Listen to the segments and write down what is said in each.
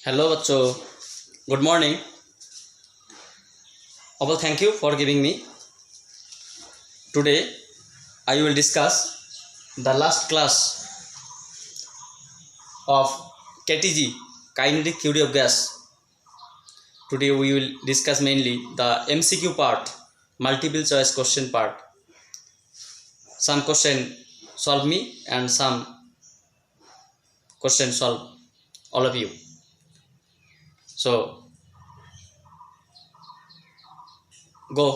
Hello, Bacho. Good morning. Abel, thank you for giving me. Today, I will discuss the last class of KTG, kinetic theory of gas. Today, we will discuss mainly the MCQ part, multiple choice question part. Some question solve me and some question solve all of you. So, go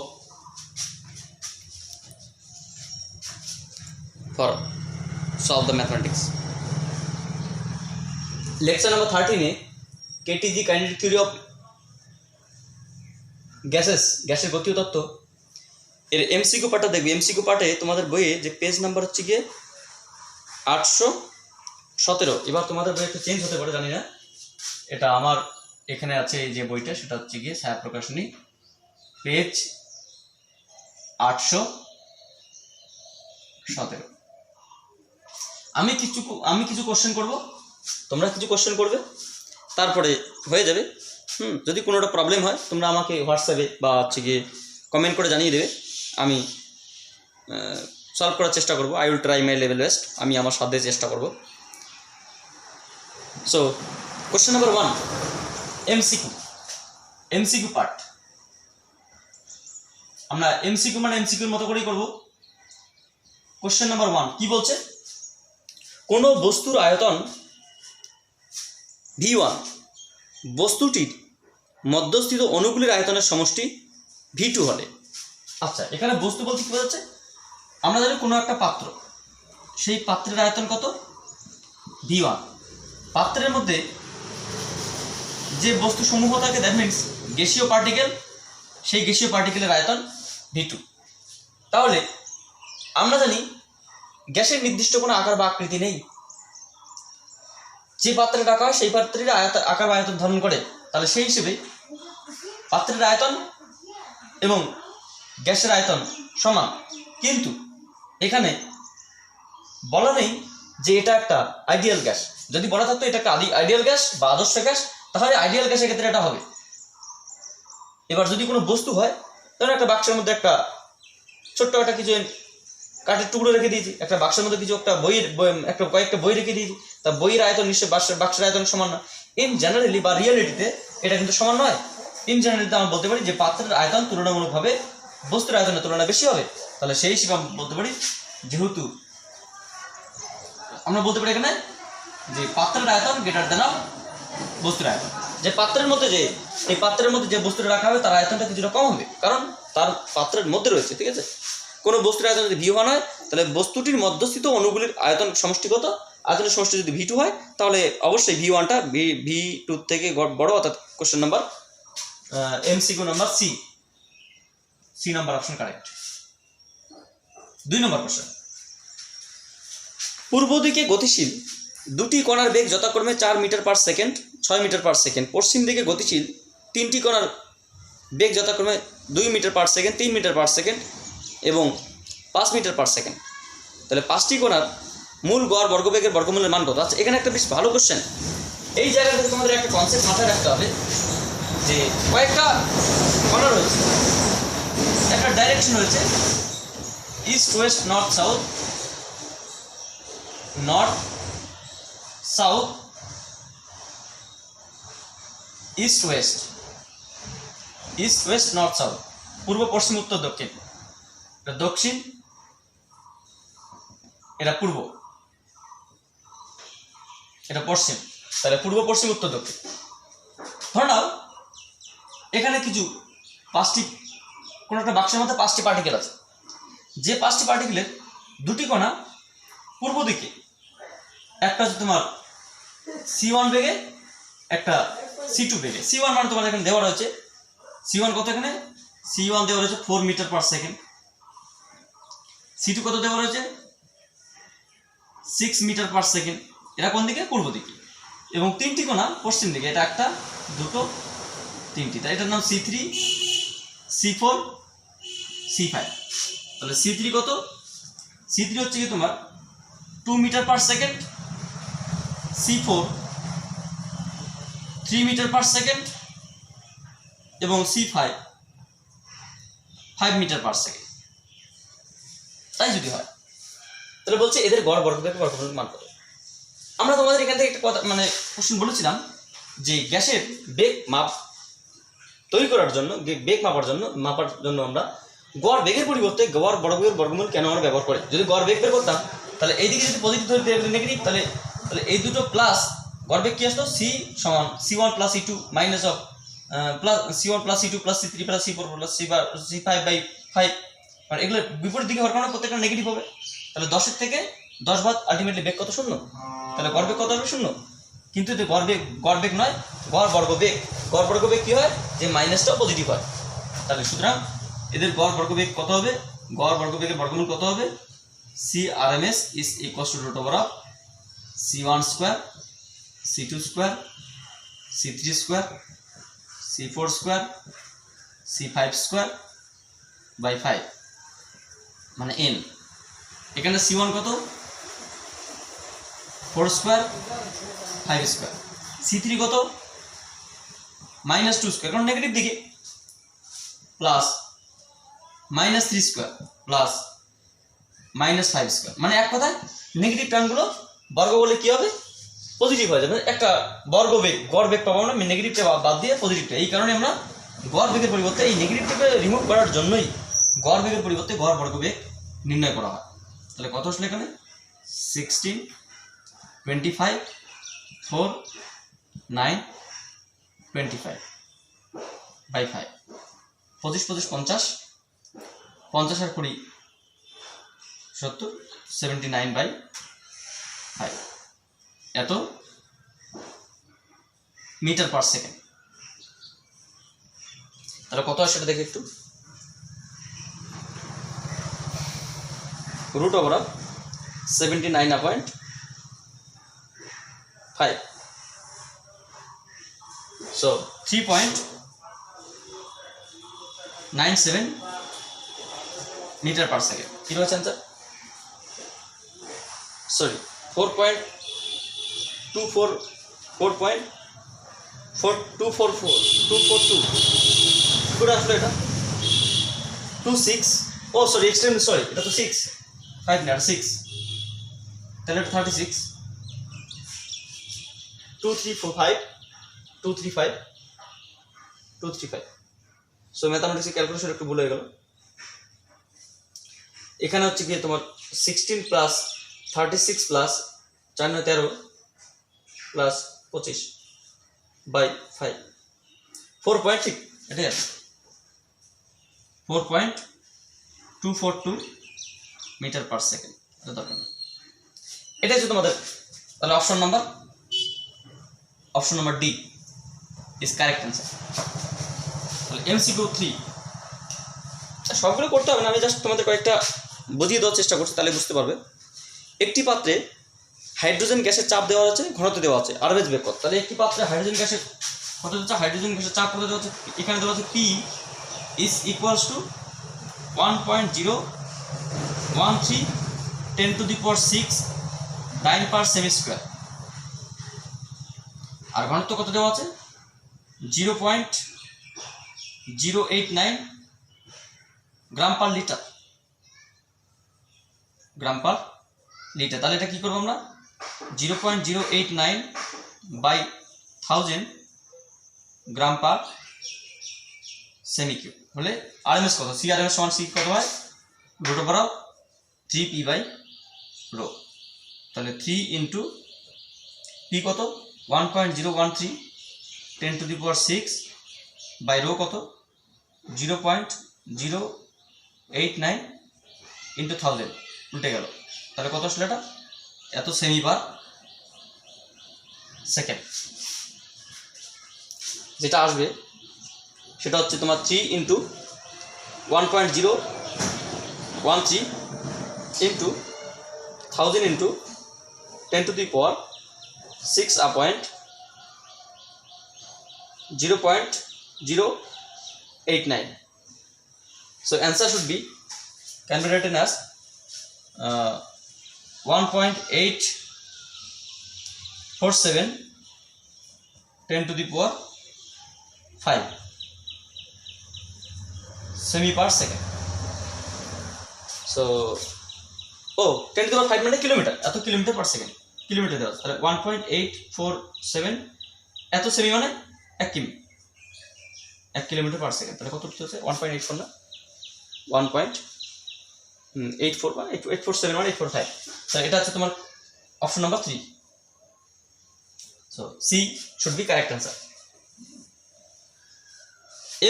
for solve the mathematics. Lecture number 13 A KTG kinetic theory of gases গ্যাসের গতীয় তত্ত্ব এর MCQ পার্টটা দেখবে। MCQ পার্টে তোমাদের বইয়ে যে page number হচ্ছে গিয়ে 817। এবার তোমাদের বই একটু চেঞ্জ হতে পারে, জানি না। এটা আমার এখানে আছে এই যে বইটা, সেটা হচ্ছে গিয়ে ছায়া প্রকাশনী, পেজ 817। আমি কিছু কোশ্চেন করব, তোমরা কিছু কোশ্চেন করবে, তারপরে হয়ে যাবে। যদি কোনোটা প্রবলেম হয় তোমরা আমাকে হোয়াটসঅ্যাপে বা হচ্ছে গিয়ে কমেন্ট করে জানিয়ে দেবে, আমি সলভ করার চেষ্টা করব। I will try my level best, আমি আমার সাধ্যে চেষ্টা করব। So question number 1, MCQ part. আমরা এমসিকিউ মানে এমসিকিউর মতো করেই করব। কোশ্চেন নাম্বার 1 কি বলছে? কোনো বস্তুর আয়তন V1 বস্তুটির মধ্যস্থিত অণুগুলির আয়তনের সমষ্টি V2 হলে। আচ্ছা, এখানে বস্তু বলতে কি বোঝাচ্ছে? আমরা জানি কোনো একটা পাত্র, সেই পাত্রের আয়তন কত? V1। পাত্রের মধ্যে যে বস্তু সমূহ থাকে, দ্যাট মিনস গ্যাসীয় পার্টিকেল, সেই গ্যাসীয় পার্টিকেলের আয়তন V2। তাহলে আমরা জানি গ্যাসের নির্দিষ্ট কোনো আকার বা আকৃতি নেই। যে পাত্রে রাখা হয় সেই পাত্রের আকার বা আয়তন ধারণ করে। তাহলে সেই হিসেবে পাত্রের আয়তন এবং গ্যাসের আয়তন সমান। কিন্তু এখানে বলা নেই যে এটা একটা আইডিয়াল গ্যাস। যদি বলা থাকতো এটা একটা আইডিয়াল গ্যাস বা আদর্শ গ্যাস, তাহলে আইডিয়াল গ্যাসের ক্ষেত্রে এটা হবে। এবার যদি কোনো বস্তু হয়, ধরুন একটা বাক্সের মধ্যে একটা ছোট্ট একটা কিছু কাঠের টুকরো রেখে দিয়েছি, একটা বাক্সের মধ্যে কিছু একটা কয়েকটা বই রেখে দিয়েছি, তা বইয়ের আয়তন নিশ্চয়ই বাক্সের আয়তন সমান না। ইন জেনারেলি বা রিয়েলিটিতে এটা কিন্তু সমান নয়। ইন জেনারেলিতে আমরা বলতে পারি যে পাত্রের আয়তন তুলনামূলকভাবে বস্তুর আয়তনের তুলনায় বেশি হবে। তাহলে সেই হিসেবে আমরা বলতে পারি, যেহেতু আমরা বলতে পারি এখানে যে পাত্রের আয়তন গ্রেটার দেন বস্তুর আয়তন। যে পাত্রের মধ্যে এই পাত্রের মধ্যে যে বস্তুটা রাখা হবে তার আয়তনটা কিছুটা কম হবে, কারণ তার পাত্রের মধ্যে রয়েছে। ঠিক আছে, কোনো বস্তুর আয়তন যদি V1 হয়, তাহলে বস্তুটির মধ্যস্থিত অণুগুলির আয়তন সমষ্টিগত আয়তনের সমষ্টি যদি V2 হয়, তাহলে অবশ্যই V1টা V2 থেকে বড়। অর্থাৎ question number MCQ number C number option correct. 2 নম্বর কোশ্চেন, পূর্ব দিকে গতিশীল দুটি কণার বেগ যথাক্রমে 4 metre per second, 6 metre per second. পশ্চিম দিকে গতিশীল 3টি কণার বেগ যথাক্রমে 2 metre per second, 3 metre per second এবং 5 মিটার পার সেকেন্ড। তাহলে 5টি কণার মূল গড় বর্গবেগের বর্গমূলের মান কত? আচ্ছা, এখানে একটা বেশ ভালো কোশ্চেন। এই জায়গা থেকে তোমাদের একটা কনসেপ্ট মাথায় রাখতে হবে যে কয়েকটা কণা রয়েছে, একটা ডাইরেকশন রয়েছে east West north south, north south, east West north south, পূর্ব পশ্চিম উত্তর দক্ষিণ। এটা দক্ষিণ, এটা পূর্ব, এটা পশ্চিম। তাহলে পূর্ব পশ্চিম উত্তর দক্ষিণ। ধরে নাও এখানে কোনো একটা বাক্সের মধ্যে 5টি পার্টিকেল আছে। যে 5টি পার্টিকেলের 2টি কণা পূর্ব দিকে, একটা হচ্ছে তোমার C1 বেগে, একটা C2 বেগে। C1 মানে তোমার এখানে দেওয়া রয়েছে, C1 কত? এখানে C1 দেওয়া রয়েছে 4 মিটার পার সেকেন্ড। C2 কত দেওয়া রয়েছে? 6 মিটার পার সেকেন্ড। এরা কোন দিকে? পূর্ব দিকে। এবং 3টি কণা পশ্চিম দিকে, এটা একটা, দুটো, 3টি। তাই এটার নাম C3, C4, C5। তাহলে C3 কত? C3 হচ্ছে কি তোমার 2 metre per second, C4 3 metre per second এবং C5 5 মিটার পার সেকেন্ড, তাই যদি হয় তাহলে বলছে এদের গড় বর্গবেগ বর্গমূলের মান কত। আমরা তোমাদের এখান থেকে একটা কথা মানে কোশ্চেন বলেছিলাম যে গ্যাসের বেগ মাপ তৈরি করার জন্য, বেগ মাপার জন্য আমরা গড় বেগের পরিবর্তে গড় বর্গবেগের বর্গমূল কেন আমরা ব্যবহার করি। যদি গড় বেগ বের করতাম তাহলে এইদিকে যদি পজিটিভ ধরে নেগেটিভ, তাহলে এই দুটো প্লাস গড় বেগ কি আসতো, C সমান C1 plus C2 minus of plus C1 plus C2 plus C3 plus C4 plus C5 by 5, মানে এগুলো বিপরীত দিকে হওয়ার কারণে প্রত্যেকটা নেগেটিভ হবে। তাহলে 10-এর থেকে 10 বাদ আলটিমেটলি বেগ কত, শূন্য। তাহলে গড় বেগ কত হবে, শূন্য। কিন্তু এতে গড় বেগ নয়, গড় বর্গবেগ কি হয় যে মাইনাসটা পজিটিভ হয়। তাহলে সুতরাং এদের গড় বর্গবেগ কত হবে, গড় বর্গবেগের বর্গমূল কত হবে, CRMS is equals to root over of C1 square C2 square C3 square C4 square C5 square by 5 মানে n। এখানে C1 কত, 4 স্কোয়ার 5 স্কোয়ার, C3 কত -2 স্কোয়ার কারণ নেগেটিভ দিকে, প্লাস -3 স্কোয়ার প্লাস -5 স্কোয়ার, মানে এক কথায় নেগেটিভ টার্মগুলো বর্গ বলে কি হবে, পজিটিভ হয়ে যাবে। একটা গড় বেগ পাবো আমরা নেগেটিভটা বাদ দিয়ে পজিটিভটা, এই কারণে আমরা গড় বেগের পরিবর্তে এই নেগেটিভটাকে রিমুভ করার জন্যই গড় বেগের পরিবর্তে গড় বর্গবেগ নির্ণয় করা হয়। তাহলে কত আসলে এখানে 16 25 4 9 25 বাই 5, 25 25 50 50 আর 20 70 79 বাই 5, এত মিটার পার সেকেন্ড। তাহলে কত আসে সেটা দেখি একটু, root over of 79.5, so 3.97 metre per second. কি রয়েছে আনসার, সরি 4.242 আসলে এটা 26, ও সরি এক্সট্রিম, সরি এটা তো 6 5 না 6, তাহলে এটা 36 235 সো ম্যাথামেটিক্সে ক্যালকুলেশন একটু ভুল হয়ে গেল। এখানে হচ্ছে কি তোমার 16 plus 36 plus 4 9 13 plus 25 by 5 4 point, ঠিক এটাই আছে 4.242 মিটার পার সেকেন্ড, এটা দরকার না। এটা হচ্ছে তোমাদের তাহলে option number D is correct answer. তাহলে MCQ 3 সবগুলো করতে হবে না, আমি জাস্ট তোমাদের কয়েকটা বুঝিয়ে দেওয়ার চেষ্টা করছি, তাহলে বুঝতে পারবে। একটি পাত্রে হাইড্রোজেন গ্যাসের চাপ দেওয়া আছে, ঘনত্ব দেওয়া আছে, আরএমএস বের কত। তাহলে একটি পাত্রে হাইড্রোজেন গ্যাসের কত দেওয়া আছে, হাইড্রোজেন গ্যাসের চাপ কত দেওয়া আছে, এখানে দেওয়া আছে P is equals to 1.013 10 to the power 6 9 per semi square, আর ঘনত্ব কত দেওয়া আছে 0.089 গ্রাম পার লিটার, তাহলে এটা কি করবো আমরা 0.089 বাই 1000 গ্রাম পার সেমি কিউব হলে আরএমএস কত, CRMS সমান সি কত হয় root over of 3p by rho. তাহলে 3 ইন্টু পি কত 1.013 10 to the power 6 by rho কত 0.089 ইন্টু 1000, উল্টে গেল। তাহলে কত আসলে এটা এত সেমি পার সেকেন্ড, যেটা আসবে সেটা হচ্ছে তোমার 3 into 1.013 into 1000 into 10 to the power 6 upon 0.089. So answer should be can be written as 1.847 10⁵ semi/second. So 10⁵ মানে কিলোমিটার, এত কিলোমিটার/সেকেন্ড, কিলোমিটার দেওয়া তাহলে 1.847 এত সেমি মানে 1 কিমি, 1 কিলোমিটার/সেকেন্ড। তাহলে কত হচ্ছে 1.84 না 1.84 বা 847 মানে 845। তাহলে এটা হচ্ছে তোমার option number 3। So C should be correct answer.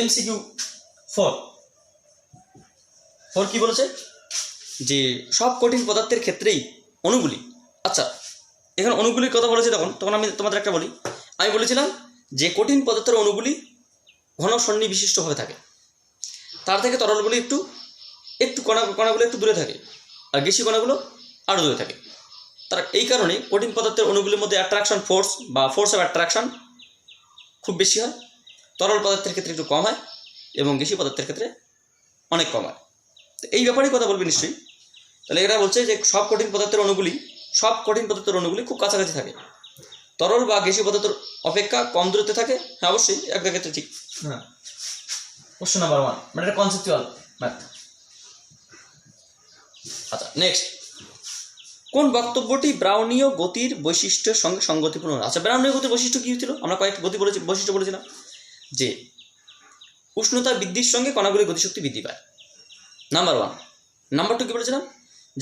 MCQ 4 কি বলেছে যে সব কঠিন পদার্থের ক্ষেত্রেই অণুগুলি, আচ্ছা এখানে অণুগুলির কথা বলেছে, তখন আমি তোমাদের একটা বলি, আমি বলেছিলাম যে কঠিন পদার্থের অণুগুলি ঘন সন্নিবিশিষ্টভাবে থাকে, তার থেকে তরলগুলি একটু কণাগুলো একটু দূরে থাকে, আর গ্যাসীয় কণাগুলো আরও দূরে থাকে। তার এই কারণে কঠিন পদার্থের অণুগুলির মধ্যে অ্যাট্রাকশন ফোর্স বা ফোর্স অফ অ্যাট্রাকশন খুব বেশি হয়, তরল পদার্থের ক্ষেত্রে একটু কম হয় এবং গ্যাসীয় পদার্থের ক্ষেত্রে অনেক কম হয়। তো এই ব্যাপারেই কথা বলবে নিশ্চয়ই। তাহলে এরা বলছে যে সব কঠিন পদার্থের অণুগুলি খুব কাছাকাছি থাকে, তরল বা গ্যাসীয় পদার্থের অপেক্ষা কম দূরত্বে থাকে। হ্যাঁ অবশ্যই একটা ক্ষেত্রে ঠিক। হ্যাঁ, কোশ্চেন নাম্বার 1 মানে এটা কনসেপচুয়াল ম্যাথ। আচ্ছা নেক্সট, কোন বক্তব্যটি ব্রাউনীয় গতির বৈশিষ্ট্যের সঙ্গে সঙ্গতিপূর্ণ? আচ্ছা ব্রাউনীয় গতির বৈশিষ্ট্য কী ছিল? আমরা কয়েকটি বৈশিষ্ট্য বলেছিলাম যে উষ্ণতা বৃদ্ধির সঙ্গে কণাগুলির গতিশক্তি বৃদ্ধি পায়, নাম্বার 1। নাম্বার 2 কী বলেছিলাম?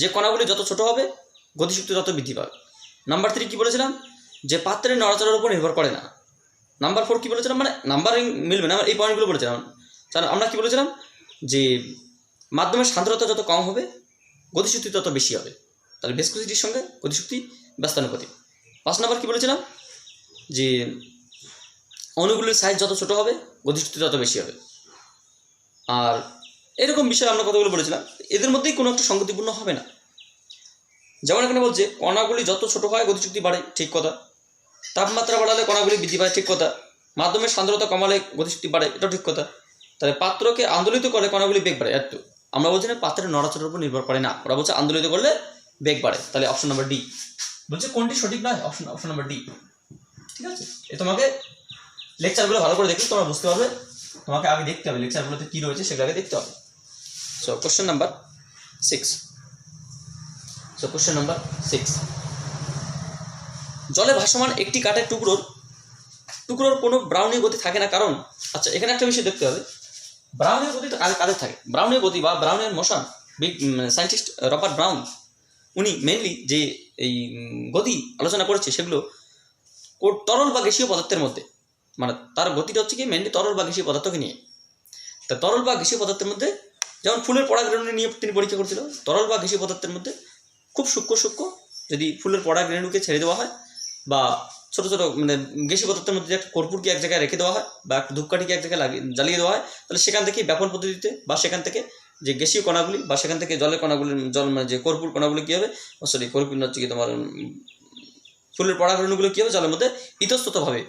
যে কণাগুলি যত ছোট হবে গতিশক্তি তত বৃদ্ধি পাবে। নাম্বার 3 কী বলেছিলাম? যে পাত্রের নড়াচড়ার উপর নির্ভর করে না। নাম্বার 4 কী বলেছিলাম? মানে নাম্বারিং মিলবে না, এই পয়েন্টগুলো বলেছিলাম। আমরা কী বলেছিলাম? যে মাধ্যমের সান্দ্রতা যত কম হবে গতিশক্তি তত বেশি হবে, তাহলে ভিসকোসিটির সঙ্গে গতিশক্তি ব্যস্তানুপাতিক। 5 নাম্বার কী বলেছিলাম? যে অণুগুলির সাইজ যত ছোট হবে গতিশক্তি তত বেশি হবে। আর এরকম বিষয়ে আমরা কতগুলো বলেছিলাম, এদের মধ্যেই কোনো একটা সঙ্গতিপূর্ণ হবে না। যেমন এখানে বলছে কণাগুলি যত ছোট হয় গতিশক্তি বাড়ে, ঠিক কথা। তাপমাত্রা বাড়ালে কণাগুলি বৃদ্ধি পায়, ঠিক কথা। মাধ্যমের সান্দ্রতা কমালে গতিশক্তি বাড়ে, এটাও ঠিক কথা। তাহলে পাত্রকে আন্দোলিত করলে কণাগুলি বেগ বাড়ে, এত। আমরা বলছি না পাত্রের নড়াচড়ার উপর নির্ভর করে না, ওরা বলছে আন্দোলিত করলে বেগ বাড়ে। তাহলে অপশন নাম্বার ডি বলছে কোনটি সঠিক নয়, অপশন নাম্বার ডি। ঠিক আছে, এ তোমাকে লেকচারগুলো ভালো করে দেখলে তোমরা বুঝতে পারবে, তোমাকে আগে দেখতে হবে লেকচারগুলোতে কী রয়েছে সেগুলো আগে দেখতে হবে। So question number 6। জলে ভাসমান একটি কাঠের টুকরোর কোনো ব্রাউনীয় গতি থাকে না, কারণ আচ্ছা এখানে একটা বিষয় দেখতে হবে, ব্রাউনীয় গতি তো কাদের থাকে? ব্রাউনীয় গতি বা ব্রাউনের মোশন, সায়েন্টিস্ট রবার্ট ব্রাউন উনি মেনলি যে এই গতি আলোচনা করেছে সেগুলো তরল বা গ্যাসীয় পদার্থের মধ্যে, মানে তার গতিটা হচ্ছে কি মেনলি তরল বা গ্যাসীয় পদার্থকে নিয়ে। তা তরল বা গ্যাসীয় পদার্থের মধ্যে যেমন ফুলের পরাগরেণু নিয়ে তিনি পরীক্ষা করছিল, তরল বা গ্যাসীয় পদার্থের মধ্যে খুব সূক্ষ্ম যদি ফুলের পরাগরেণুকে ছেড়ে দেওয়া হয় বা ছোটো মানে গ্যাসীয় পদার্থের মধ্যে একটা কর্পূরকে এক জায়গায় রেখে দেওয়া হয় বা একটা ধূপকাঠিকে এক জায়গায় জ্বালিয়ে দেওয়া হয়, তাহলে সেখান থেকে ব্যাপন পদ্ধতিতে বা সেখান থেকে যে গ্যাসীয় কণাগুলি বা সেখান থেকে জলের কণাগুলি মানে যে কর্পূর কণাগুলি কী হবে, কর্পূর হচ্ছে কি তোমার ফুলের পরাগরেণুগুলো কী হবে জলের মধ্যে ইতস্ততভাবে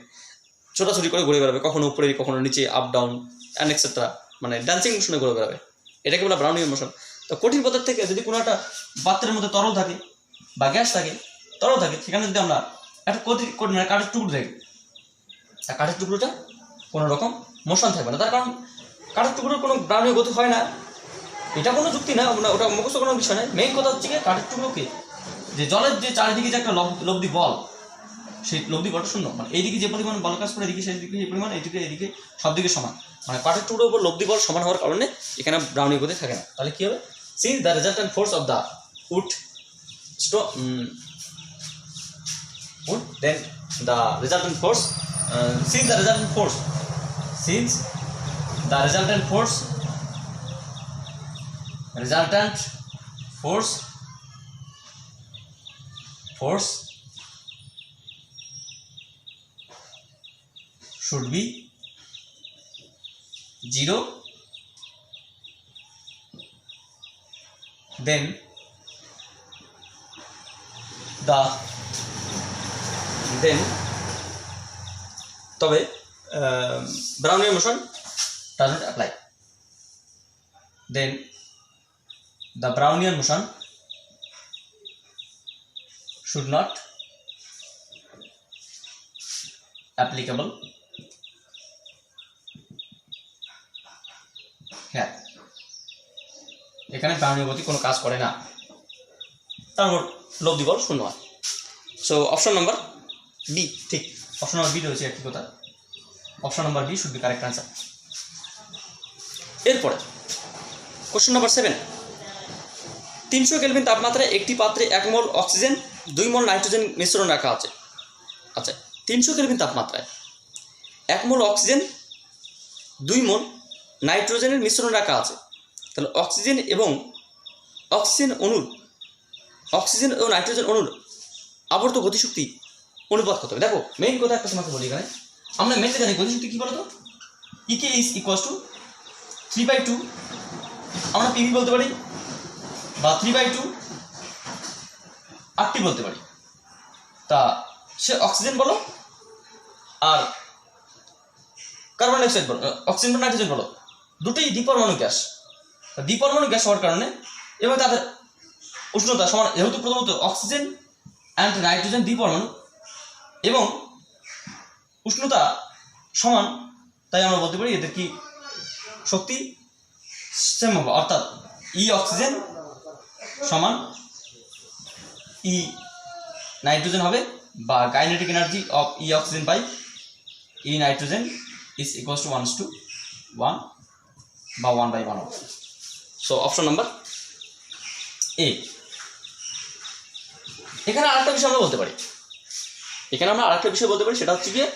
ছোটাছুটি করে ঘুরে বেড়াবে, কখনো উপরে কখনো নিচে, আপ ডাউন অ্যান্ড এক্সেট্রা, মানে ডান্সিং মোশনে ঘুরে বেড়াবে, এটাকে বলা ব্রাউনীয় মোশন। তো কঠিন পদার্থ থেকে যদি কোনো একটা পাত্রের মধ্যে তরল থাকে বা গ্যাস থাকে, সেখানে যদি আমরা একটা মানে কাঠের টুকরো থাকি, আর কাঠের টুকরোটা কোনো রকম মোশন থাকবে না, তার কারণ কাঠের টুকরোর কোনো ব্রাউনীয় গতি হয় না, এটা কোনো যুক্তি না, ওটা মুখস্থ কোনো বিষয় নয়। মেইন কথা হচ্ছে কি কাঠের টুকরোকে যে জলের যে চারিদিকে যে একটা লব্ধি বল, সেই লব্ধি বলটা শূন্য, মানে এইদিকে যে পরিমাণ বল কাজ করে এদিকে সেদিকে সেই পরিমাণ, এদিকে সব দিকে সমান, মানে কাঠের টুকরোর উপর লব্ধি বল সমান হওয়ার কারণে এখানে ব্রাউনীয় গতি থাকে না। তাহলে কী হবে? Since the resultant force of the wood then the resultant force since the resultant force should be 0, then তবে Brownian motion does not apply. Then the Brownian motion should not applicable হ্যাঁ, এখানে গ্রহণীয় গতি কোনো কাজ করে না, তারপর লব্ধি বল শূন্য হয়। সো অপশন নাম্বার বি ঠিক, অপশন নাম্বার বি রয়েছে একটি কথা, option number B should be correct answer. এরপরে কোশ্চেন নাম্বার 7, 300 কেলভিন তাপমাত্রায় একটি পাত্রে 1 মোল অক্সিজেন 2 মোল নাইট্রোজেন মিশ্রণ রাখা আছে। আচ্ছা, 300 কেলভিন তাপমাত্রায় 1 মোল অক্সিজেন 2 মোল নাইট্রোজেনের মিশ্রণ রাখা আছে, তাহলে অক্সিজেন এবং নাইট্রোজেন অণুর আবর্ত গতিশক্তি অনুপাত কত হবে? দেখো মেইন কথা একটা তোমাকে বলি, এখানে আমরা মেনলি জানি গতিশক্তি কী বলো তো, ইকে ইজ ইকুয়ালস টু 3/2, আমরা পিভি বলতে পারি বা 3/2 RT বলতে পারি। তা সে অক্সিজেন বলো আর কার্বন ডাইঅক্সাইড বলো, অক্সিজেন বা নাইট্রোজেন বলো, দুটোই দ্বিপরমাণু গ্যাস। দ্বিপরমাণু গ্যাস হওয়ার কারণে এবং তাদের উষ্ণতা সমান, যেহেতু প্রথমত অক্সিজেন অ্যান্ড নাইট্রোজেন দ্বিপরমাণু এবং উষ্ণতা সমান, তাই আমরা বলতে পারি এদের কি শক্তি সেম হবে, অর্থাৎ ই অক্সিজেন সমান ই নাইট্রোজেন হবে, বা kinetic energy of E oxygen by E nitrogen is equals to 1:1 বা 1/1 হবে। So option number A. এখানে আরেকটা বিষয় আমরা বলতে পারি, সেটা হচ্ছে গিয়ে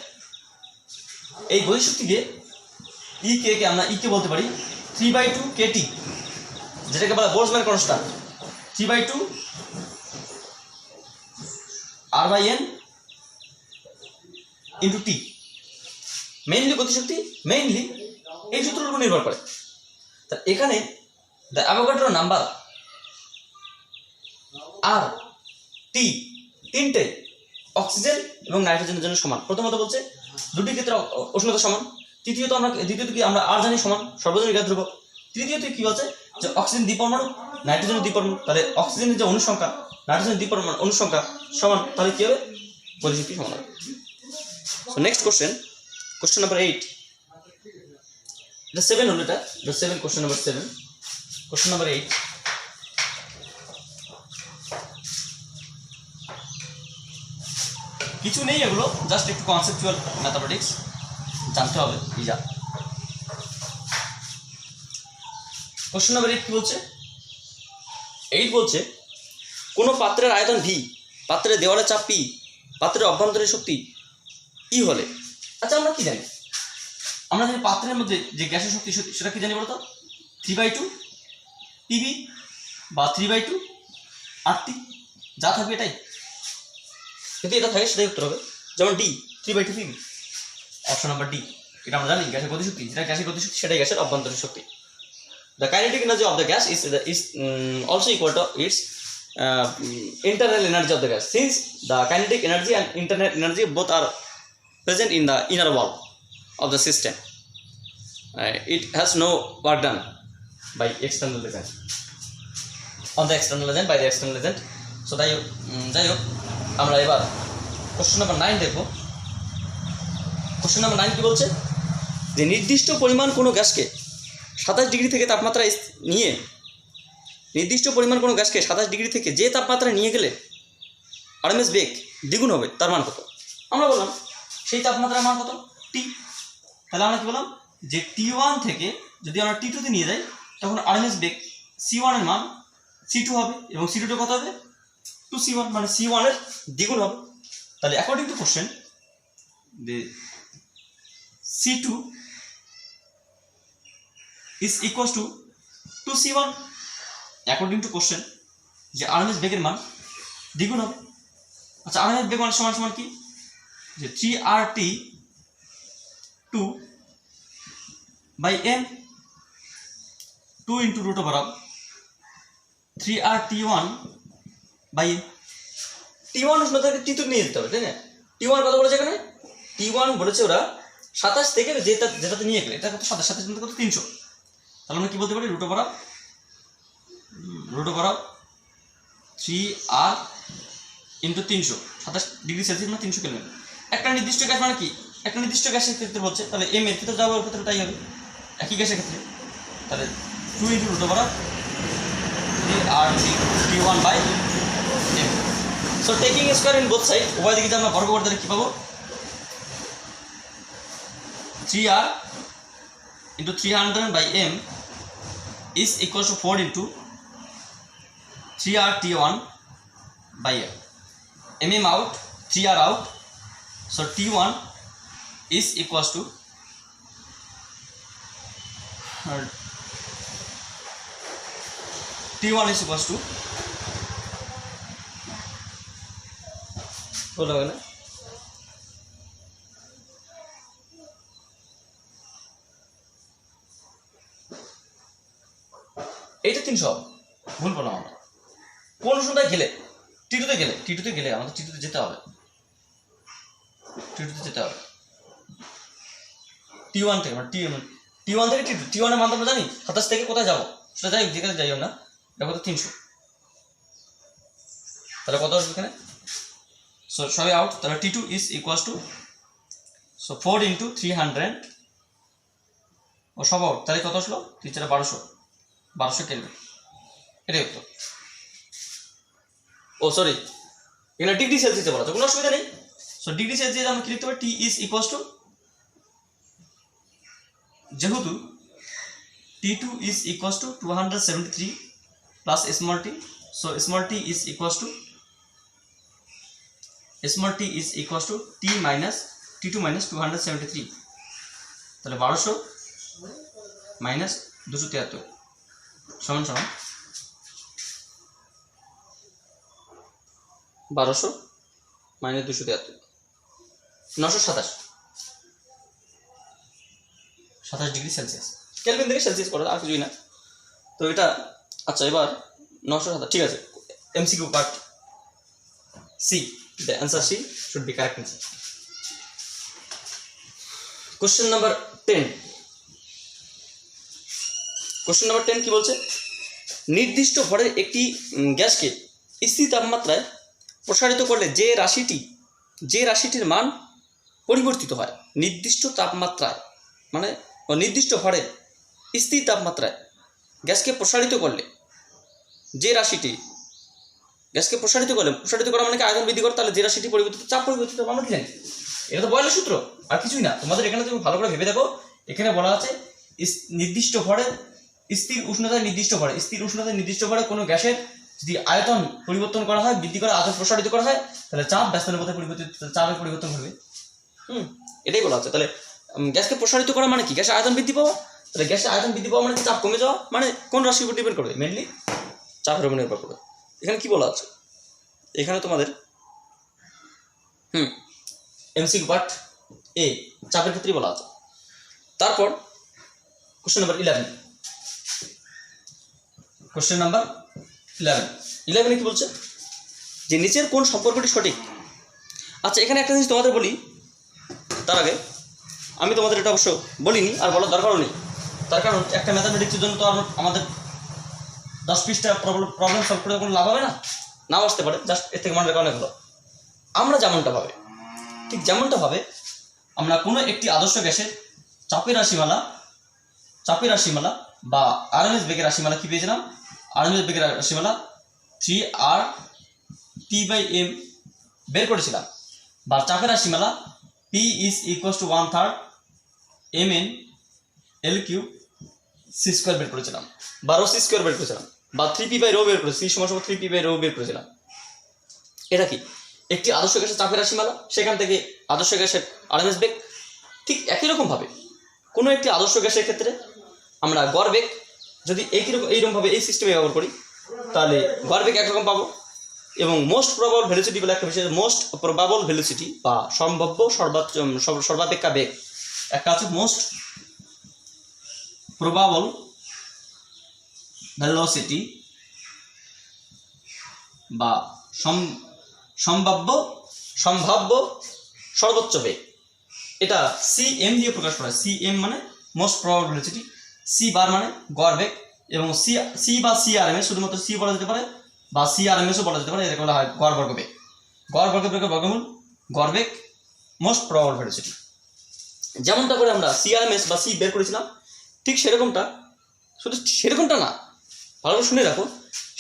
এই গতিশক্তিকে কে আমরা কে বলতে পারি 3/2 KT, যেটাকে বলা Boltzmann constant, 3/2 R/N into T. Mainly গতিশক্তি মেইনলি এই সূত্রের উপর নির্ভর করে। তা এখানে দ্য অ্যাভোগাড্রো নাম্বার আর টি তিনটে অক্সিজেন এবং নাইট্রোজেনের জন্য সমান। প্রথমত বলছে দুটি ক্ষেত্রে উষ্ণতা সমান, দ্বিতীয়ত কি আমরা আর জানি সমান সর্বজনীন গ্যাস ধ্রুবক, তৃতীয়ত কি বলছে যে অক্সিজেন দ্বিপরমাণু নাইট্রোজেনের দ্বিপরমাণু, তাহলে অক্সিজেনের যে অনুসংখ্যা নাইট্রোজেনের দ্বিপরমাণু অনুসংখ্যা সমান, তাহলে কি হবে গতিশক্তি সমান হবে। সো নেক্সট কোশ্চেন নাম্বার 8, এটা 7 হলো, এটা 7 কোশ্চেন নাম্বার 8, কিছু নেই এগুলো, জাস্ট একটু কনসেপচুয়াল ম্যাথামেটিক্স জানতে হবে। যা কোশ্চেন নাম্বার 8 কি বলছে? 8 বলছে কোনো পাত্রের আয়তন ভি, পাত্রের দেওয়ালের চাপ পি, পাত্রের অভ্যন্তরীণ শক্তি ই হলে। আচ্ছা, আমরা কি জানি? আমরা জানি পাত্রের মধ্যে যে গ্যাসের শক্তি সেটা কি জানি বলতো? 3/2 পিবি বা 3/2 RT, যা থাকবে এটাই, কিন্তু এটা থাকে সেটাই উত্তর হবে। যেমন D 3/2 PB, option number D. এটা আমরা জানি গ্যাসের গতিশক্তি, যেটা গ্যাসের গতিশক্তি সেটাই গ্যাসের অভ্যন্তরীণ শক্তি। The kinetic energy of the gas is also equal to its internal energy of the gas, since the kinetic energy and internal energy both are present in the inner wall of the system. It has no work done by external agent by the external agent. So যাই হোক আমরা এবার question number 9 দেখব। Question number 9 কি বলছে? যে নির্দিষ্ট পরিমাণ কোনো গ্যাসকে 27 ডিগ্রি থেকে তাপমাত্রা নিয়ে যে তাপমাত্রা নিয়ে গেলে আরএমএস বেগ দ্বিগুণ হবে, তার মান কত? আমরা বললাম সেই তাপমাত্রার মান কত? টি। তাহলে আমরা কি বললাম যে T1 থেকে যদি আমরা T2 তে নিয়ে যাই, তখন আরএমএস বেগ C1 এর মান C2 হবে, এবং C2 কত হবে? 2C1, মানে C1 এর দ্বিগুণ হবে। তাহলে according to question the C2 is equals to 2C1, according to question যে আরএমএস বেগের মান দ্বিগুণ হবে। আচ্ছা, আরএমএস বেগ মান সমান কি? যে 3RT 2/n 2 into root over of 3RT1/n। T1 উষ্ণতাকে T2 নিয়ে যেতে হবে, তাই না? T1 কত বলেছে এখানে? T1 বলেছে ওরা 27 থেকে যেটাতে নিয়ে গেলে, এটা কত? 27 কত? 300। তাহলে আমরা কি বলতে পারি? Root over of 3R into 300, 27 degree Celsius মানে 300 কেলভিন। একটা নির্দিষ্ট গ্যাস মানে কি একটা নির্দিষ্ট গ্যাসের ক্ষেত্রে বলছে, তাহলে এম এর ক্ষেত্রে যাবো, ওর ক্ষেত্রে তাই হবে, একই গ্যাসের ক্ষেত্রে। তাহলে 2 × √3r/T1/m। So taking square in both side, উভয় দিকে যদি আমরা বর্গ করতে কি পাবো, 3r × 300/m is equals to 4 × 3r/T1/m. mm out, 3r out, so T1 is equals to T1 is equals to बोला है ना, এইটা 300 ভুল বললাম আমরা। কোন সময় গেলে টিটুতে গেলে আমাদের টিটুতে যেতে হবে, T1 থেকে মানে T1 থেকে T1 এর মান আমরা জানি 27 থেকে কোথায় যাবো সেটা যাই, যেখানে যাই না, দেখো তো 300, তাহলে কত আসবে এখানে, সো সবই আউট। তাহলে T2 is equals to, so 4 × 300 ও সব আউট, তাহলে কত আসলো, 3 × 4 = 1200 কেলভিন। এটাই উত্তর। ও সরি, এখানে ডিগ্রি সেলসিয়াসে বলা আছে, কোনো অসুবিধা নেই। সো ডিগ্রি সেলসিয়াস আমরা কি লিখতে পারি, T is equals to, যেহেতু T2 is equals to 273 plus small t, so small t is equals to T minus T2 minus 273, তাহলে 1200 minus 273 সমান 1200 minus 273 927 ডিগ্রি সেলসিয়াস, কেলভিন থেকে সেলসিয়াস করা আর কিছুই না। তো এটা আচ্ছা, এবার 927, ঠিক আছে। MCQ part C, the answer C should be correct answer. Question number 10 কি বলছে, নির্দিষ্ট ভরের একটি গ্যাসকে স্থির তাপমাত্রায় প্রসারিত করলে যে রাশিটির মান পরিবর্তিত হয়। নির্দিষ্ট তাপমাত্রায় মানে নির্দিষ্ট ভরের স্থির তাপমাত্রায় গ্যাসকে প্রসারিত করলে যে রাশিটি, গ্যাসকে প্রসারিত করা মানে কি আয়তন বৃদ্ধি করে, তাহলে যে রাশিটি পরিবর্তিত, চাপ পরিবর্তিত, আমরা কি জানি, এটা তো বয়লের সূত্র আর কিছুই না। তোমাদের এখানে তুমি ভালো করে ভেবে দেখো, এখানে বলা আছে নির্দিষ্ট ভরে স্থির উষ্ণতায় নির্দিষ্ট ভরে কোনো গ্যাসের যদি আয়তন পরিবর্তন করা হয়, বৃদ্ধি করা, আয়তন প্রসারিত করা হয়, তাহলে চাপ ব্যস্তানুপাতে কোথায় পরিবর্তিত, চাপের পরিবর্তন ঘটবে। এটাই বলা আছে। তাহলে গ্যাসকে প্রসারিত করা মানে কি, গ্যাসের আয়তন বৃদ্ধি পাওয়া, তাহলে গ্যাসের আয়তন বৃদ্ধি পাওয়া মানে চাপ কমে যাওয়া, মানে কোন রাশির উপর ডিপেন্ড করবে, মেনলি চাপের উপর নির্ভর করবে। এখানে কি বলা আছে, এখানে তোমাদের এমসিকিউ পার্ট এ চাপের ক্ষেত্রেই বলা আছে। তারপর কোশ্চেন নাম্বার 11 কি বলছে, যে নিচের কোন সম্পর্কটি সঠিক। আচ্ছা, এখানে একটা জিনিস তোমাদের বলি, তার আগে আমি তোমাদের এটা অবশ্য বলিনি আর বলার দরকারও নেই, তার কারণ একটা ম্যাথামেটিক্সের জন্য তো আমাদের 10 পৃষ্ঠা প্রবলেম সলভ করে কোনো লাভ হবে না, নাও আসতে পারে, জাস্ট এর থেকে মনে রাখা অনেক হলো। আমরা যেমনটা ভাবে আমরা কোনো একটি আদর্শ গ্যাসের চাপের রাশিমালা বা আরএমএস বেগের রাশিমালা কি পেয়েছিলাম, আরএমএস বেগের রাশিমালা 3r/T/m বের করেছিলাম, বা চাপের রাশিমালা P is equals to 1/3 mn L³ c² বের করেছিলাম, বা ρ c² বের করেছিলাম, বা 3p/ρ বের করেছি, c = 3p/ρ বের করেছিলাম। এটা কি একটি আদর্শ গ্যাসের চাপের রাশিমালা, সেখান থেকে আদর্শ গ্যাসের আরএমএস বেগ। ঠিক একই রকমভাবে কোনো একটি আদর্শ গ্যাসের ক্ষেত্রে আমরা গড় বেগ যদি এইরকমভাবে এই সিস্টেমে ব্যবহার করি, তাহলে গড় বেগ একরকম পাবো, এবং মোস্ট প্রবাবল ভেলোসিটি বলে একটা বিষয়, মোস্ট প্রবাবল ভেলোসিটি বা সম্ভাব্য সর্বাপেক্ষা বেগ, একটা আছে মোস্ট প্রবাবল ভেলোসিটি বা সম্ভাব্য সর্বোচ্চ বেগ। এটা cm দিয়ে প্রকাশ করা হয়। cm মানে মোস্ট প্রবাবল ভেলোসিটি, c বার মানে গড় বেগ, এবং c বা crms শুধুমাত্র c বলা যেতে পারে বা crms ও বলা যেতে পারে। এটাকে বলা হয় গড় বর্গ বেগ। গড় বর্গ বেগের বর্গমূল গড় বেগ মোস্ট প্রবাবল ভেলোসিটি। যেমনটা করে আমরা সিআরএমএস বা সি বের করেছিলাম, ঠিক সেরকমটা, শুধু সেরকমটা না, ভালো করে শুনে রাখো,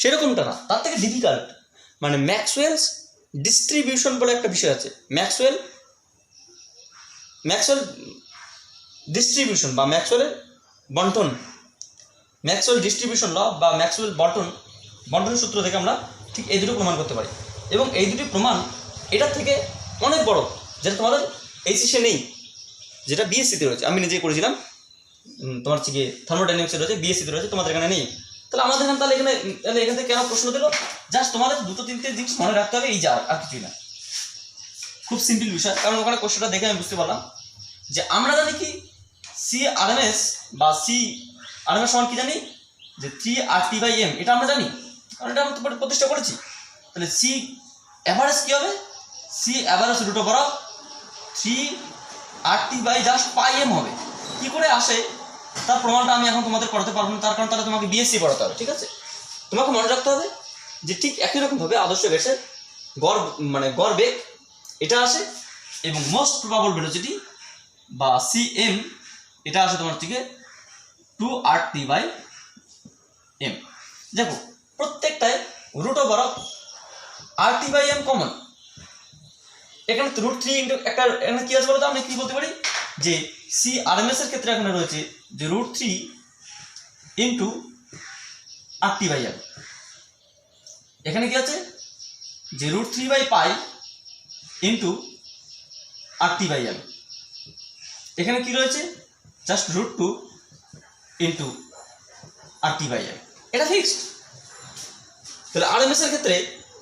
সেরকমটা না, তার থেকে ডিফিকাল্ট। মানে ম্যাক্সওয়েলস ডিস্ট্রিবিউশন বলে একটা বিষয় আছে, ম্যাক্সওয়েল ডিস্ট্রিবিউশন বা ম্যাক্সওয়েলের বন্টন, ম্যাক্সওয়েল ডিস্ট্রিবিউশন ল বা ম্যাক্সওয়েল বন্টন সূত্র থেকে আমরা ঠিক এই দুটো প্রমাণ করতে পারি। এবং এই দুটি প্রমাণ এটার থেকে অনেক বড়, যেটা তোমাদের এইচএসে নেই, যেটা বিএসসিতে রয়েছে। আমি নিজেই করেছিলাম, তোমার হচ্ছে গিয়ে থার্মোডাইনামিক্সে রয়েছে, বিএসসিতে রয়েছে, তোমাদের এখানে নেই। তাহলে আমাদের এখানে তাহলে এখান থেকে কেন প্রশ্ন দিল? জাস্ট তোমাদের দুটো তিনটে জিনিস মনে রাখতে হবে, এই যাও, আর কিছুই না। খুব সিম্পল বিষয়, কারণ ওখানে কোশ্চেনটা দেখে আমি বুঝতে পারলাম যে আমরা জানি কি সিআরএমএস বা সিআরএমএস সমান কি জানি, যে 3RT/m, এটা আমরা জানি, কারণ এটা আমরা তো প্রতিষ্ঠা করেছি। তাহলে সি অ্যাভারেজ কি হবে? C average root over of 3RT/m হবে। কি করে আসে তার প্রমাণটা আমি এখন তোমাদের করাতে পারবো না, তার কারণ তাহলে তোমাকে বিএসসি পড়াতে হবে, ঠিক আছে? তোমাকে মনে রাখতে হবে যে ঠিক একই রকমভাবে আদর্শ গ্যাসের গড় বেগ এটা আসে, এবং মোস্ট প্রবাবল ভেলোসিটি বা সিএম এটা আসে তোমার থেকে 2RT/m। দেখো প্রত্যেকটায় root over of RT/m common. এখানে √3 ইন্টু একটা এখানে কি আছে বলতো, আমরা কি বলতে পারি যে সিআরএমএস এর ক্ষেত্রে এখানে রয়েছে যে √3 ইন্টু RT/m। এখানে কি আছে যে √3/π ইন্টু RT/m। এখানে কি রয়েছে জাস্ট √2 ইন্টু RT/m। এটা ফিক্সড। তাহলে আরএমএস এর ক্ষেত্রে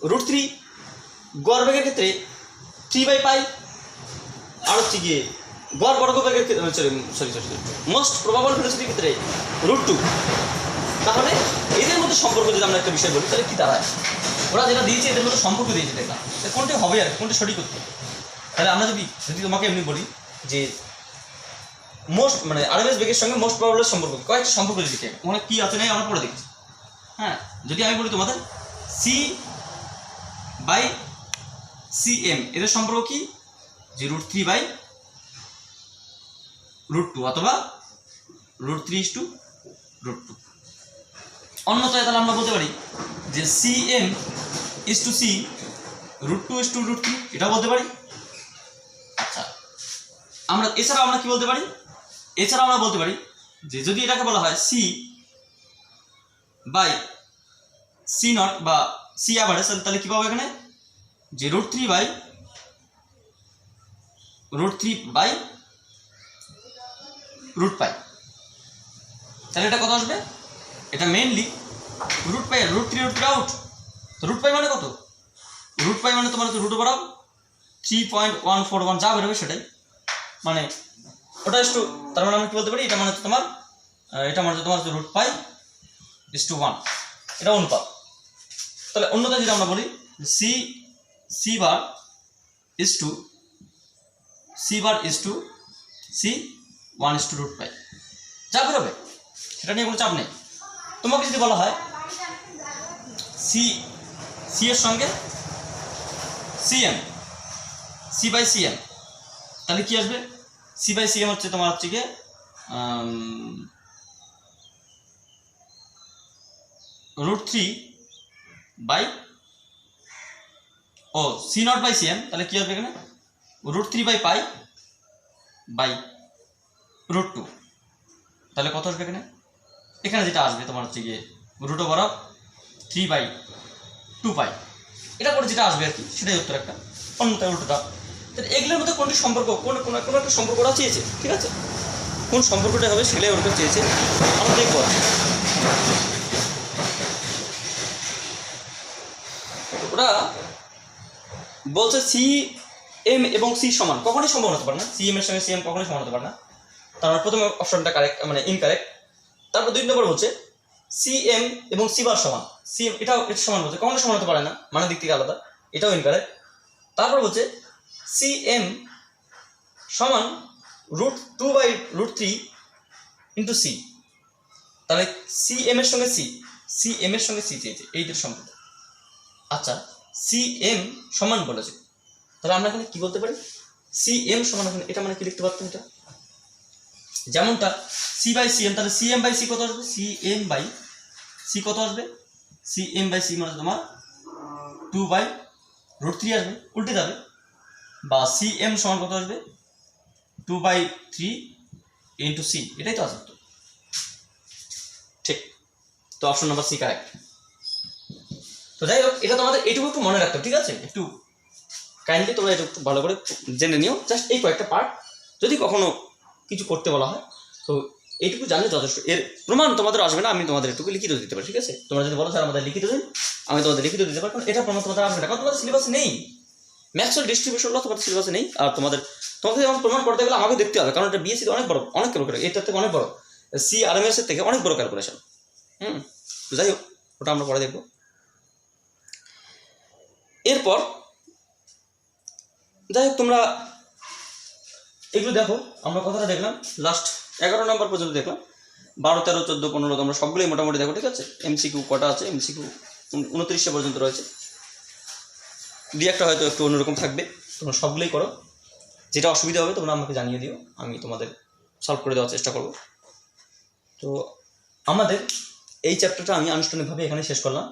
√3, গড় বেগের ক্ষেত্রে 3/π, আর হচ্ছে গিয়ে গড় বর্গ বেগের ক্ষেত্রে সরি মোস্ট প্রবাবল ভেলোসিটির ক্ষেত্রে √2। তাহলে এদের মধ্যে সম্পর্ক যদি আমরা একটা বিষয় বলি, তাহলে কি দাঁড়ায়? ওরা যেটা দিয়েছে এদের মধ্যে সম্পর্ক দিয়েছে, দেখলাম কোনটি হবে আর কোনটি সঠিক করতে। তাহলে আমরা যদি তোমাকে এমনি বলি যে আরএমএস বেগের সঙ্গে মোস্ট প্রবাবলের সম্পর্ক, কয়েকটা সম্পর্ক যদি দেখি ওখানে কি আছে নাই আমরা পড়ে দেখছি। হ্যাঁ, যদি আমি বলি তোমাদের C/CM এদের সম্পর্ক কি, যে √3/√2 অথবা √3:√2। অন্যথায় তাহলে আমরা বলতে পারি যে CM/C √2:√3, এটা বলতে পারি। আচ্ছা, এছাড়াও আমরা কি বলতে পারি? এছাড়া আমরা বলতে পারি যে যদি এটাকে বলা হয় C/C0 বা C অ্যাভারেজ, তাহলে কি পাবো এখানে যে √3/√π। তাহলে এটা কত আসবে? এটা মেইনলি √π, √3 আউট। তো √π মানে কত? √π মানে তোমার হচ্ছে √ওভার অফ 3.141 যা বেরোবে সেটাই, মানে ওটা একটু, তার মানে আমি কি বলতে পারি, এটা মানে হচ্ছে তোমার √π/1, এটা অনুপাত। তাহলে অন্যটা যদি আমরা বলি C/bar is to C1:√π, যা বেরোবে সেটা নিয়ে কোনো চাপ নেই। তোমাকে যদি বলা হয় সি এর সঙ্গে সিএম, C/CM, তাহলে কি আসবে? C/CM হচ্ছে তোমার হচ্ছে গিয়ে C0/CM, তাহলে কি আসবে এখানে √3/π/√2। তাহলে কত আসবে এখানে? এখানে যেটা আসবে তোমার হচ্ছে গিয়ে √ওভার অফ 3/2π। এটা করে যেটা আসবে আর কি, সেটাই উত্তর একটা, অন্যটা উল্টোটা। তাহলে এগুলোর মধ্যে কোনটি সম্পর্ক, কোনো একটা সম্পর্ক ওরা চেয়েছে, ঠিক আছে? কোন সম্পর্কটা হবে সেটাই ওরা চেয়েছে, আমরা দেখবো। ওরা বলছে CM এবং C সমান, কখনোই সমান হতে পারে না। CM এর সঙ্গে CM কখনোই সমান হতে পারে না। তারপর প্রথম অপশনটা কারেক্ট, মানে ইনকারেক্ট। তারপর 2 নম্বর বলছে CM এবং C/bar সমান, CM এটা সমান বলছে, কখনোই সমান হতে পারে না, মানে দিক থেকে আলাদা, এটাও ইনকারেক্ট। তারপর বলছে CM সমান √2/√3 ইন্টু C। তাহলে CM এর সঙ্গে C চেয়েছে এইদের সম্পর্ক। আচ্ছা, CM সমান বলেছে, তাহলে আমরা এখানে কি বলতে পারি? CM সমান, এটা মানে কি লিখতে পারতাম? এটা যেমনটা সি বাই সি এম, তাহলে সি এম বাই সি কত আসবে, সি এম বাই সি কত আসবে, সি এম বাই সি মানে তোমার 2/√3 আসবে, উল্টে যাবে, বা সি এম সমান কত আসবে 2/3 ইন্টু সি, এটাই তো আছে তো, ঠিক। তো অপশন নাম্বার সি কারেক্ট। তো যাই হোক, এটা তোমাদের এইটুকু একটু মনে রাখতে হবে, ঠিক আছে, একটু কাইন্ডলি তোমরা এটা একটু ভালো করে জেনে নিও, জাস্ট এই কয়েকটা পার্ট, যদি কখনো কিছু করতে বলা হয় তো এইটুকু জানলে যথেষ্ট। এর প্রমাণ তোমাদের আসবে না, আমি তোমাদের একটু লিখিত দিতে পারি, ঠিক আছে। তোমরা যদি বলো স্যার আমাদের লিখিত দিন, আমি তোমাদের লিখিত দিতে পারি, কারণ এটা প্রমাণ তোমাদের আসবে না, কারণ তোমাদের সিলেবাসে নেই, ম্যাক্সওয়েল ডিস্ট্রিবিউশন ল তোমাদের সিলেবাসে নেই। আর তোমাদের যেমন প্রমাণ করতে গেলে আমাকে দেখতে হবে, কারণ এটা বিএসসি অনেক বড়, অনেক ক্যালকুলেশন, এটার থেকে অনেক বড়, CRMS এর থেকে অনেক বড় ক্যালকুলেশন। তো যাই হোক, ওটা আমরা পরে দেখবো। এরপর যাই হোক, তোমরা এগুলো দেখো, আমরা কথাটা দেখলাম লাস্ট 11 নম্বর পর্যন্ত দেখলাম, 12, 13, 14, 15 তোমরা সবগুলোই মোটামুটি দেখো, ঠিক আছে। MCQ কটা আছে, MCQ 29 পর্যন্ত রয়েছে, দুই একটা হয়তো একটু অন্যরকম থাকবে, তোমরা সবগুলোই করো, যেটা অসুবিধা হবে তোমরা আমাকে জানিয়ে দিও, আমি তোমাদের সলভ করে দেওয়ার চেষ্টা করব। তো আমাদের এই চ্যাপ্টারটা আমি আনুষ্ঠানিকভাবে এখানে শেষ করলাম।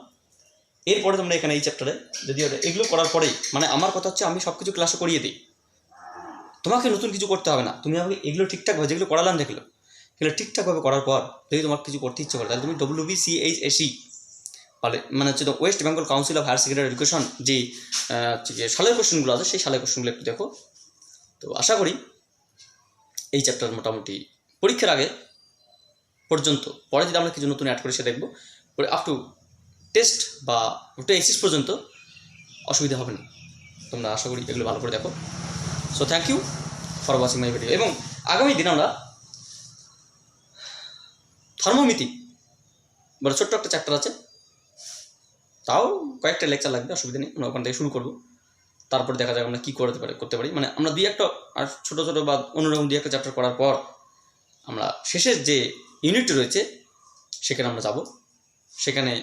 এরপরে তোমরা এখানে এই চ্যাপ্টারে যদি এগুলো করার পরেই, মানে আমার কথা হচ্ছে আমি সব কিছু ক্লাসে করিয়ে দিই, তোমাকে নতুন কিছু করতে হবে না, তুমি আমাকে এগুলো ঠিকঠাকভাবে যেগুলো করালাম দেখলো এগুলো ঠিকঠাকভাবে করার পর যদি তোমার কিছু করতে ইচ্ছে করে, তাহলে তুমি WBCHSE মানে হচ্ছে West Bengal council of higher secondary education যে সালের কোশ্চেনগুলো আছে, সেই সালের কোশ্চেনগুলো একটু দেখো। তো আশা করি এই চ্যাপ্টার মোটামুটি পরীক্ষার আগে পর্যন্ত, পরে যদি আমরা কিছু নতুন অ্যাড করে সে দেখবো, আপ টু টেস্ট বা আপ টু এক্সিস পর্যন্ত অসুবিধা হবে না। তোমরা আশা করি এগুলো ভালো করে দেখো। So thank you for watching my video. এবং আগামী দিন আমরা ধর্মমিতি বলে ছোট্ট একটা চ্যাপ্টার আছে, তাও কয়েকটা লেকচার লাগবে, অসুবিধা নেই, আমরা ওখান থেকে শুরু করবো, তারপর দেখা যাক আমরা কী করতে পারি। মানে আমরা দুই একটা আর ছোটো ছোটো বা অন্যরকম দুই একটা চ্যাপ্টার করার পর আমরা শেষের যে ইউনিটটি রয়েছে সেখানে আমরা যাব। সেখানে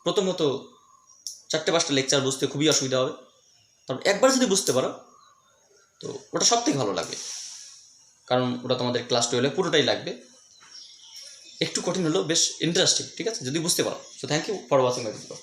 প্রথমত 4-5টা লেকচার বুঝতে খুবই অসুবিধা হবে, তারপর একবার যদি বুঝতে পারো তো ওটা সব থেকে ভালো লাগবে, কারণ ওটা তোমাদের ক্লাস 12 পুরোটাই লাগবে, একটু কঠিন হলেও বেশ ইন্টারেস্টিং, ঠিক আছে, যদি বুঝতে পারো। So thank you for watching my video.